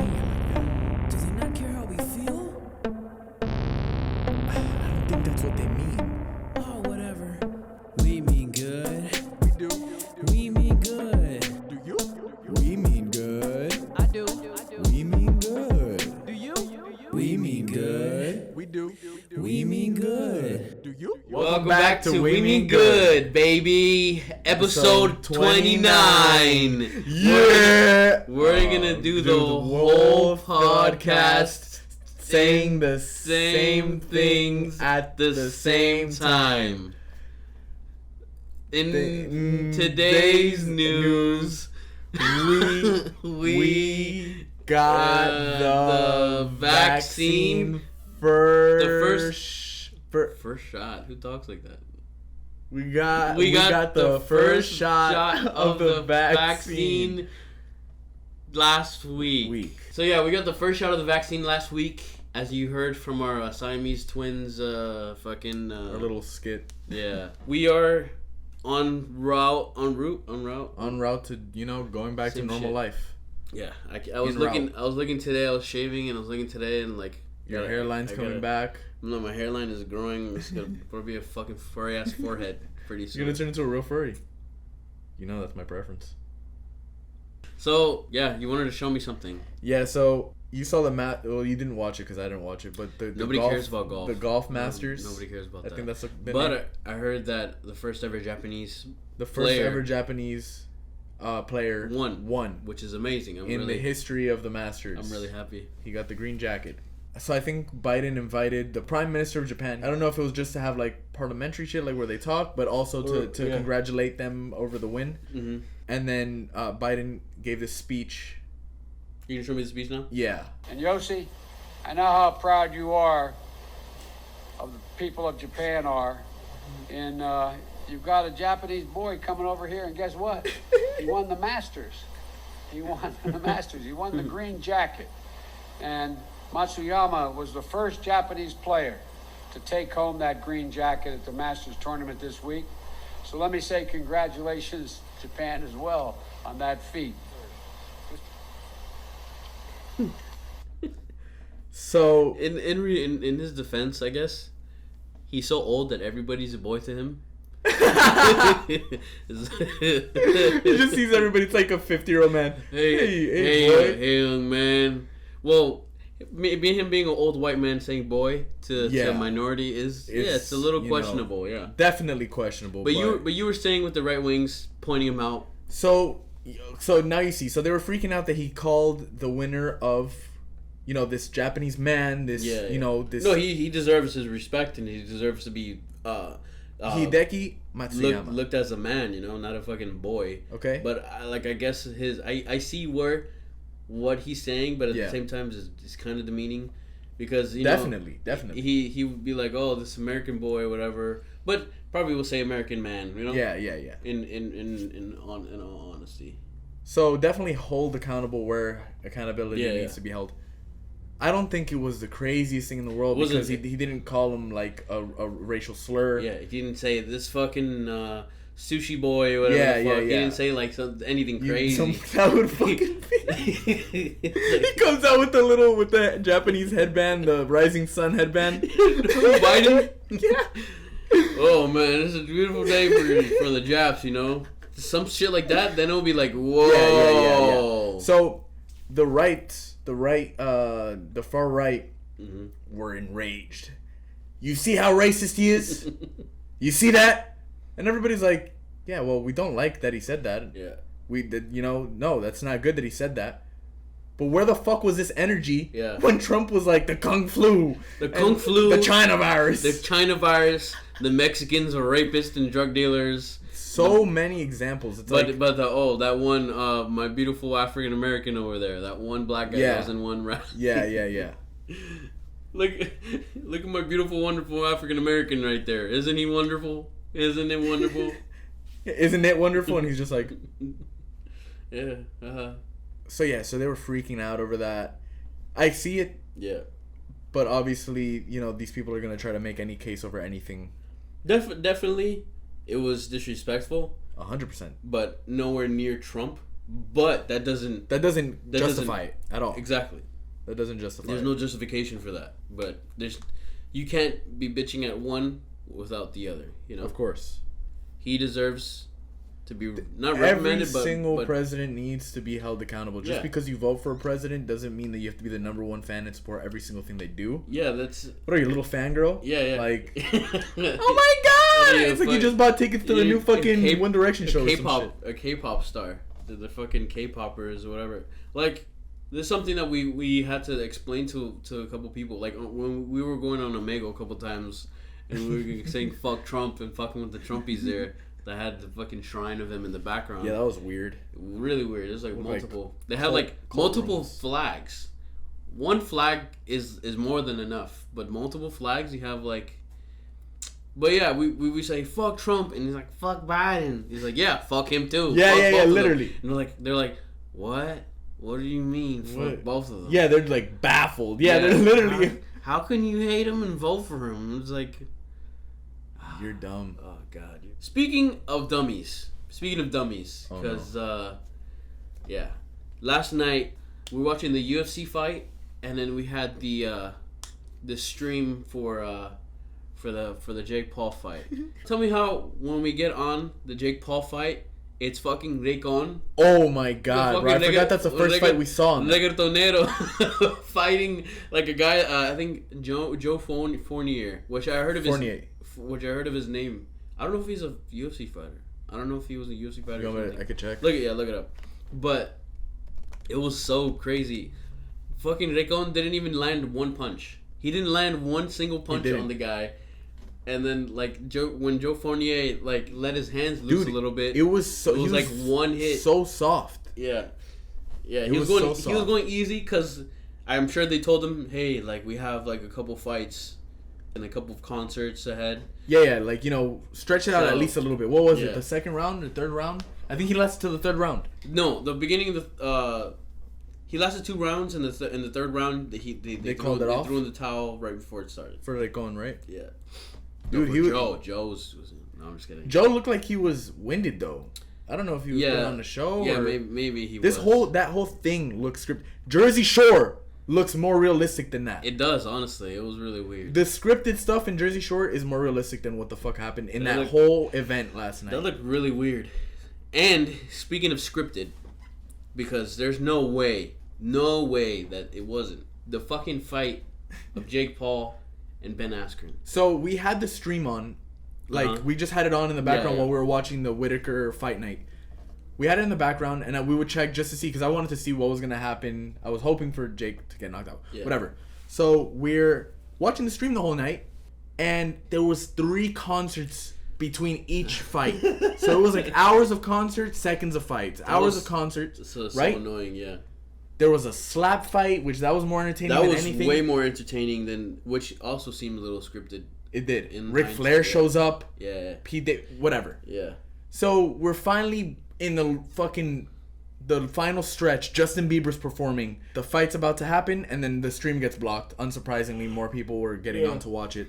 saying it like that? Do they not care how we feel? I don't think that's what they mean. Oh, whatever. We mean good. We do. We mean good. Do you? We mean good. I do. We mean good. Do you? We mean good. We do. We mean good. Do you? Welcome back to We Mean Good, baby. Episode 29. Yeah. We're gonna do the whole podcast saying the same things at the same time. In today's news, we got the vaccine first. first shot. Who talks like that? We got the first shot of the vaccine last week. So yeah, we got the first shot of the vaccine last week, as you heard from our Siamese twins. Our little skit. Yeah, we are en route to going back to Same normal shit. life. Yeah, I was looking today. I was shaving and I was looking today and like Your hairline's coming back. No, my hairline is growing. It's gonna be a fucking furry ass forehead pretty soon. You're gonna turn into a real furry. You know that's my preference. So yeah, you wanted to show me something. Yeah, so you saw the Well, you didn't watch it because I didn't watch it, but the Nobody golf, cares about golf. The golf Masters. Nobody cares about that. I think that's But I heard that the first ever Japanese Japanese player won, which is amazing. The history of the Masters. I'm really happy. He got the green jacket. So I think Biden invited the Prime Minister of Japan. I don't know if it was just to have like parliamentary shit, like where they talk, but also to congratulate them over the win. Mm-hmm. And then Biden gave this speech. You can show me the speech now? Yeah. And Yossi, I know how proud you are of the people of Japan are. And you've got a Japanese boy coming over here, and guess what? He won the Masters. He won the Masters. He won the green jacket. And Matsuyama was the first Japanese player to take home that green jacket at the Masters tournament this week. So let me say congratulations, Japan, as well, on that feat. So in his defense, I guess he's so old that everybody's a boy to him. He just sees everybody. It's like a 50-year-old man. Hey, boy. Hey, young man. Well, him being an old white man saying "boy" to a minority it's a little questionable. Yeah, definitely questionable. But you were saying with the right wings pointing him out. So now you see. So they were freaking out that he called the winner of, this Japanese man. This this. No, he deserves his respect and he deserves to be Hideki Matsuyama looked as a man, not a fucking boy. Okay. But I guess I see what he's saying, but at the same time it's kind of demeaning because definitely he would be like, oh, this American boy or whatever, but probably will say American man, Yeah. In all honesty. So definitely hold accountable where accountability needs to be held. I don't think it was the craziest thing in the world because he didn't call him like a racial slur. Yeah, he didn't say this fucking sushi boy or whatever the fuck. He didn't say like anything crazy. That would fucking be. He comes out with the Japanese headband, the Rising Sun headband. Biden? Yeah. Oh man, this is a beautiful day for the Japs, Some shit like that, then it'll be like, whoa. Yeah. So the far right were enraged. You see how racist he is? You see that? And everybody's like, yeah, well, we don't like that he said that. Yeah. No, that's not good that he said that. But where the fuck was this energy when Trump was like the Kung Flu? The Kung Flu. The China virus. The China virus. The Mexicans are rapists and drug dealers. So many examples. It's that one, my beautiful African American over there. That one black guy that was in one round. Yeah. Look at my beautiful, wonderful African American right there. Isn't he wonderful? Isn't it wonderful? Isn't it wonderful? And he's just like, yeah. So they were freaking out over that. I see it. Yeah. But obviously, these people are gonna try to make any case over anything. Definitely, it was disrespectful. 100%. But nowhere near Trump But that doesn't justify it at all. Exactly. That doesn't justify. There's no justification for that. But you can't be bitching at one without the other. You know. Of course. He deserves to be not reprimanded, but every single president needs to be held accountable. Just because you vote for a president doesn't mean that you have to be the number one fan and support every single thing they do. Yeah, that's. What are you, a little fangirl? Yeah. Like, oh my god! It's like you just bought tickets to the new fucking One Direction show. A K-pop star, the fucking K-poppers or whatever. Like, there's something that we had to explain to a couple people. Like when we were going on Omegle a couple times, and we were saying "fuck Trump" and fucking with the Trumpies there. That had the fucking shrine of him in the background. Yeah, that was weird. Really weird. There's like multiple. They had like multiple flags. One flag is more than enough, but multiple flags you have like. But yeah, we say fuck Trump, and he's like fuck Biden. He's like yeah, fuck him too. Yeah, literally. And they're like what? What do you mean fuck both of them? Yeah, they're like baffled. Yeah, they're literally. How can you hate him and vote for him? It's like. You're dumb. Oh god. Speaking of dummies, because last night we were watching the UFC fight, and then we had the stream for the Jake Paul fight. Tell me how when we get on the Jake Paul fight, it's fucking Raycon. Oh my god, bro! I forgot that's the first fight we saw. Reggaetonero fighting like a guy. I think Joe Fournier, which I heard of his name. I don't know if he's a UFC fighter. I don't know if he was a UFC fighter. Or something. I could check. Look it up. But it was so crazy. Fucking Raycon didn't even land one punch. He didn't land one single punch on the guy. And then like when Joe Fournier like let his hands loose a little bit, it was like one hit. So soft. Yeah. He was going easy because I'm sure they told him, hey, like we have like a couple fights and a couple of concerts ahead. Yeah, like, stretch it out at least a little bit. What was it, the second round or third round? I think he lasted till the third round. No, the beginning of the... he lasted 2 rounds, and in the third round, they called it off? They threw in the towel right before it started. For like going, right? Yeah. Dude, Joe was... No, I'm just kidding. Joe looked like he was winded, though. I don't know if he was put on the show or... maybe he was. That whole thing looks scripted. Jersey Shore looks more realistic than that. It does, honestly. It was really weird. The scripted stuff in Jersey Shore is more realistic than what the fuck happened in that whole event last night. That looked really weird. And speaking of scripted, because there's no way that it wasn't. The fucking fight of Jake Paul and Ben Askren. So we had the stream on. Like, we just had it on in the background while we were watching the Whitaker fight night. We had it in the background, and we would check just to see, because I wanted to see what was going to happen. I was hoping for Jake to get knocked out. Yeah. Whatever. So we're watching the stream the whole night, and there was 3 concerts between each fight. So it was like hours of concerts, seconds of fights. Hours of concerts, so annoying, yeah. There was a slap fight, which that was more entertaining than anything. That was way more entertaining than, which also seemed a little scripted. It did. Ric Flair shows up. Yeah. Whatever. Yeah. So we're finally... in the final stretch, Justin Bieber's performing. The fight's about to happen, and then the stream gets blocked. Unsurprisingly, more people were getting on to watch it.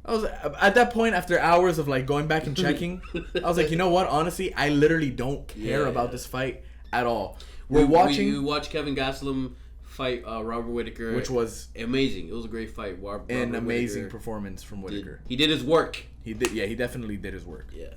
I was at that point, after hours of like going back and checking, I was like, you know what? Honestly, I literally don't care about this fight at all. We watched Kevin Gastelum fight Robert Whitaker, which was amazing. It was a great fight. An amazing performance from Whitaker. He did his work. He did. Yeah, he definitely did his work. Yeah.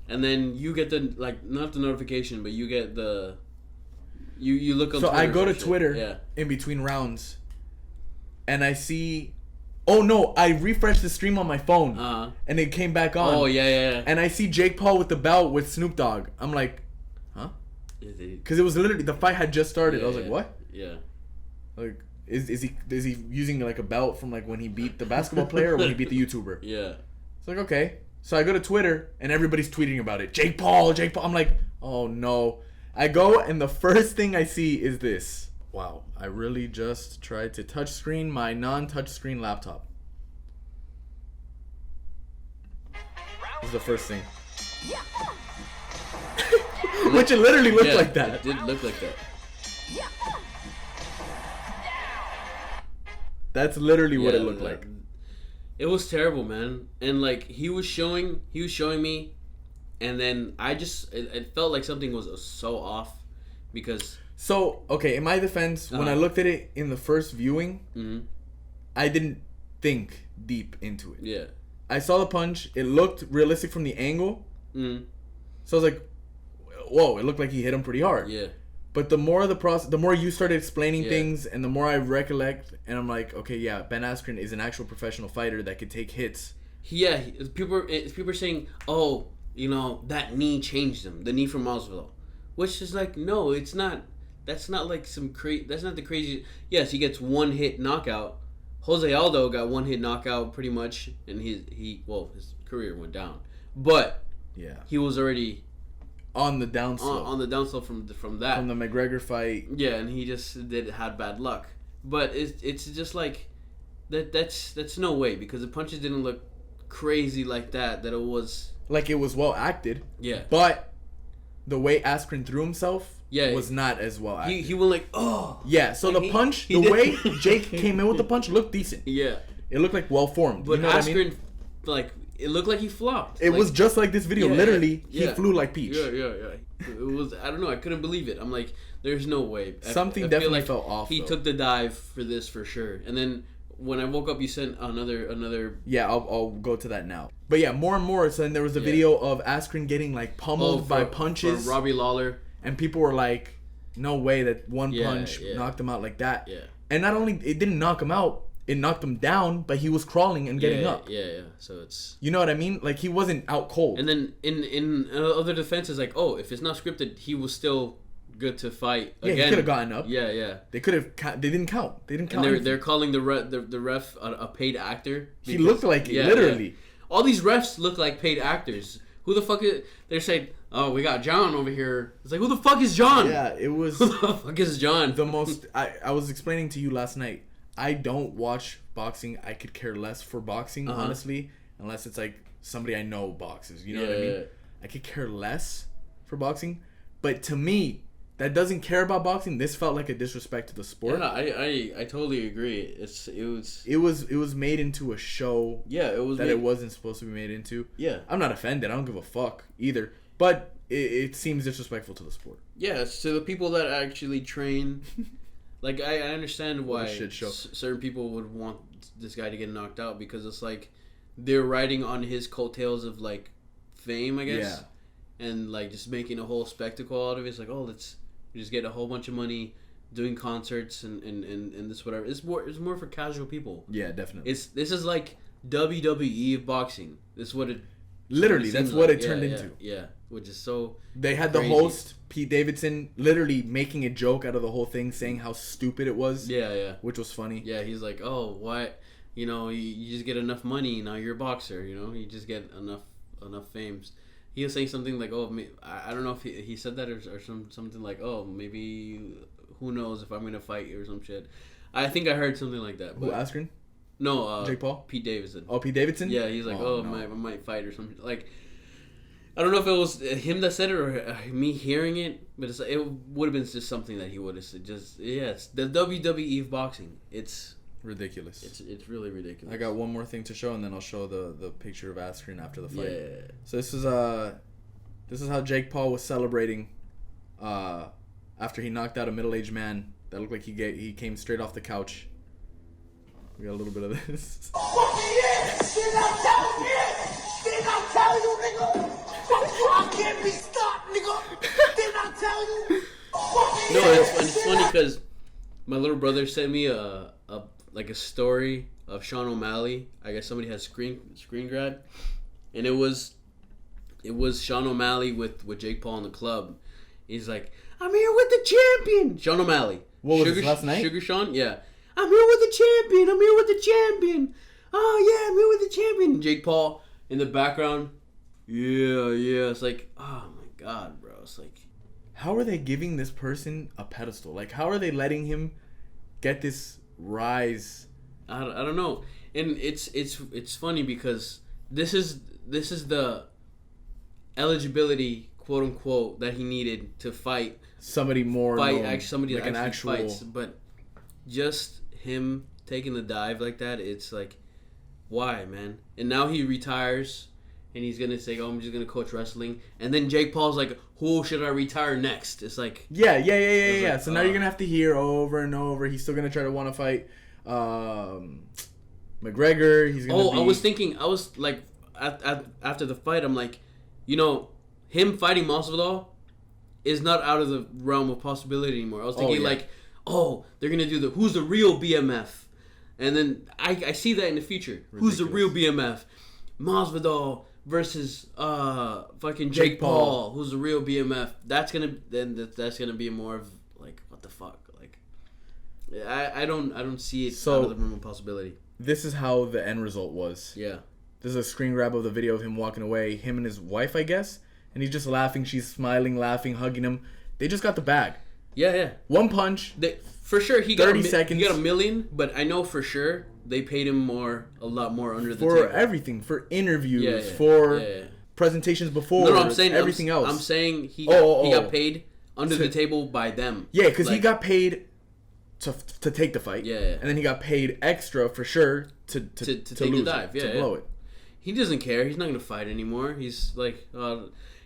And then you get not the notification, but you get you look on so Twitter. I go to Twitter in between rounds, and I see, oh no, I refreshed the stream on my phone, and it came back on. Oh, yeah. And I see Jake Paul with the belt with Snoop Dogg. I'm like, huh? Because it was literally, the fight had just started. I was like, what? Yeah. Like, is he using like a belt from like when he beat the basketball player or when he beat the YouTuber? Yeah. It's like, okay. So I go to Twitter, and everybody's tweeting about it. Jake Paul. I'm like, oh, no. I go, and the first thing I see is this. Wow, I really just tried to touchscreen my non-touchscreen laptop. This is the first thing. Which it literally looked like that. It did look like that. That's literally what it looked like. It was terrible, man. And like he was showing me, And then it felt like something was so off because. So, okay, in my defense, when I looked at it in the first viewing, I didn't think deep into it. Yeah. I saw the punch. It looked realistic from the angle. So I was like, whoa, it looked like he hit him pretty hard. Yeah. But the more the more you started explaining things, and the more I recollect, and I'm like, okay, yeah, Ben Askren is an actual professional fighter that could take hits. Yeah, people are saying, oh, you know, that knee changed him, the knee from Masvidal, which is like, no, it's not. That's not like that's not the crazy. Yes, he gets one hit knockout. Jose Aldo got one hit knockout pretty much, and his career went down. But he was already on the downslope. On the downslope from that. From the McGregor fight. Yeah, and he just had bad luck. But it's just like that's no way, because the punches didn't look crazy like that it was like it was well acted. Yeah. But the way Askren threw himself was not as well acted. He went like, oh. Yeah, so like the punch, the way Jake came in with the punch looked decent. Yeah. It looked like well formed. But you know Askren, like, it looked like he flopped. It was just like this video. Literally, he flew like Peach. Yeah. It was, I don't know, I couldn't believe it. I'm like, there's no way. Something definitely felt off. He took the dive for this for sure. And then when I woke up, you sent another. Yeah, I'll go to that now. But yeah, more and more. So then there was a video of Askren getting like pummeled by punches. For Robbie Lawler. And people were like, no way that one punch knocked him out like that. Yeah. And not only, it didn't knock him out, it knocked him down, but he was crawling and getting up. Yeah. So it's... You know what I mean? Like, he wasn't out cold. And then in other defenses, like, oh, if it's not scripted, he was still good to fight again. Yeah, he could have gotten up. Yeah. They could have... They didn't count. And they're calling the ref a paid actor. He looked like it, literally. Yeah. All these refs look like paid actors. Who the fuck is... They're saying, oh, we got John over here. It's like, who the fuck is John? Yeah, it was... Who the fuck is John? The most... I was explaining to you last night. I don't watch boxing. I could care less for boxing, honestly, unless it's like somebody I know boxes. You know what I mean? I could care less for boxing. But to me, that doesn't care about boxing, this felt like a disrespect to the sport. Yeah, I totally agree. It was made into a show. Yeah, it wasn't supposed to be made into. Yeah, I'm not offended. I don't give a fuck either. But it seems disrespectful to the sport. Yeah, it's to the people that actually train. Like, I understand why certain people would want this guy to get knocked out, because it's like they're riding on his coattails of like fame, I guess. Yeah. And like just making a whole spectacle out of it. It's like, oh, let's just get a whole bunch of money doing concerts and this whatever. It's more for casual people. Yeah, definitely. This is like WWE of boxing. This is what it literally that's what it turned into. Yeah. Which is so they had crazy. The host Pete Davidson literally making a joke out of the whole thing, saying how stupid it was. Yeah. Which was funny. Yeah, he's like, oh, why? You know, you just get enough money, now you're a boxer. You know, you just get enough fames. He was saying something like, oh, I don't know if he said that or something like, oh, maybe who knows if I'm gonna fight you or some shit. I think I heard something like that. Who, Askren? No, Jake Paul. Pete Davidson. Oh, Pete Davidson. Yeah, he's like, no. I might fight or something like. I don't know if it was him that said it or me hearing it, but it would have been just something that he would have said. Just it's the WWE of boxing. It's ridiculous. It's really ridiculous. I got one more thing to show, and then I'll show the picture of Askren after the fight. Yeah. So this is how Jake Paul was celebrating after he knocked out a middle-aged man that looked like he came straight off the couch. We got a little bit of this. Did I tell you, nigga? I can't be stopped, nigga. Did I tell you? No, it's funny because my little brother sent me a story of Sean O'Malley. I guess somebody has screen grab, and it was Sean O'Malley with Jake Paul in the club. He's like, I'm here with the champion, Sean O'Malley. What was this, last night? Sugar Sean, yeah. I'm here with the champion. I'm here with the champion. Oh yeah, I'm here with the champion. Jake Paul in the background. Yeah. It's like, oh my god, bro. It's like, how are they giving this person a pedestal? Like, how are they letting him get this rise? I don't know. And it's funny because this is the eligibility, quote unquote, that he needed to fight somebody more somebody like that actually fights. But just him taking the dive like that, it's like, why, man? And now he retires, and he's gonna say, "Oh, I'm just gonna coach wrestling," and then Jake Paul's like, "Who should I retire next?" It's like, Yeah. like, So now you're gonna have to hear over and over. He's still gonna try to want to fight McGregor. He's gonna. I was like, after the fight, I'm like, him fighting Masvidal is not out of the realm of possibility anymore. I was thinking they're gonna do who's the real BMF, and then I see that in the future. Ridiculous. Who's the real BMF? Masvidal versus fucking Jake Paul. Who's the real BMF? That's gonna be more of like, what the fuck? Like, I don't see it out of the realm of possibility. This is how the end result was. Yeah. This is a screen grab of the video of him walking away, him and his wife, I guess. And he's just laughing. She's smiling, laughing, hugging him. They just got the bag. Yeah. One punch. For sure, he 30 seconds. He got $1 million, but I know for sure they paid him a lot more under the table. For everything. For interviews. For presentations before. No, I'm saying everything else. I'm saying he got paid under the table by them. Yeah, because he got paid to take the fight. Yeah. And then he got paid extra for sure to take lose the dive. to blow it. He doesn't care. He's not gonna fight anymore. He's like,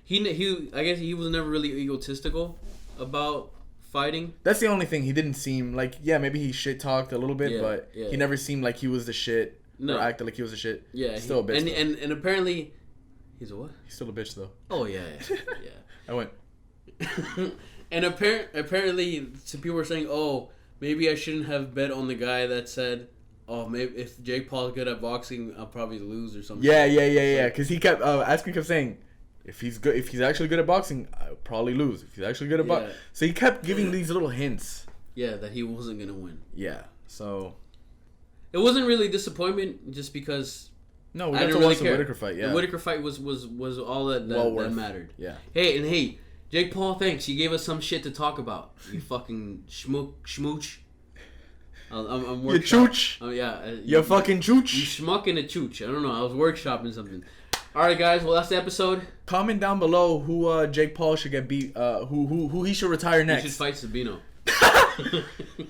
he. I guess he was never really egotistical about fighting. That's the only thing. He didn't seem like. Yeah, maybe he shit talked a little bit, but he never seemed like he was the shit. No, or acted like he was the shit. Yeah, he's still a bitch. And apparently, he's a what? He's still a bitch though. Oh yeah. I went. And apparently, some people were saying, "Oh, maybe I shouldn't have bet on the guy that said." Oh, maybe if Jake Paul's good at boxing, I'll probably lose or something. Yeah. Because he kept Askren kept saying, if he's actually good at boxing, I'll probably lose. If he's actually good at boxing, so he kept giving these little hints. Yeah, that he wasn't gonna win. Yeah, so it wasn't really disappointment, just because. No, we got to watch the Whitaker fight. Yeah, the Whitaker fight was all that mattered. Yeah. Hey, Jake Paul, thanks. You gave us some shit to talk about. You fucking schmooch. I'm you chooch. Oh yeah. You fucking chooch. You schmuck and a chooch. I don't know. I was workshopping something. All right, guys. Well, that's the episode. Comment down below who Jake Paul should get beat. Who he should retire next. He should fight Sabino.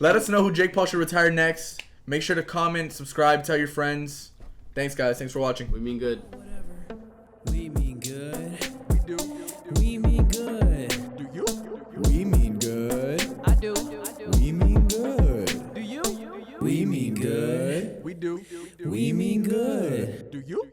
Let us know who Jake Paul should retire next. Make sure to comment, subscribe, tell your friends. Thanks, guys. Thanks for watching. We mean good. We mean good. We do. We mean good. Do you? We mean good. I do. We mean good. Do you? We mean good. We do. We mean good. Do you?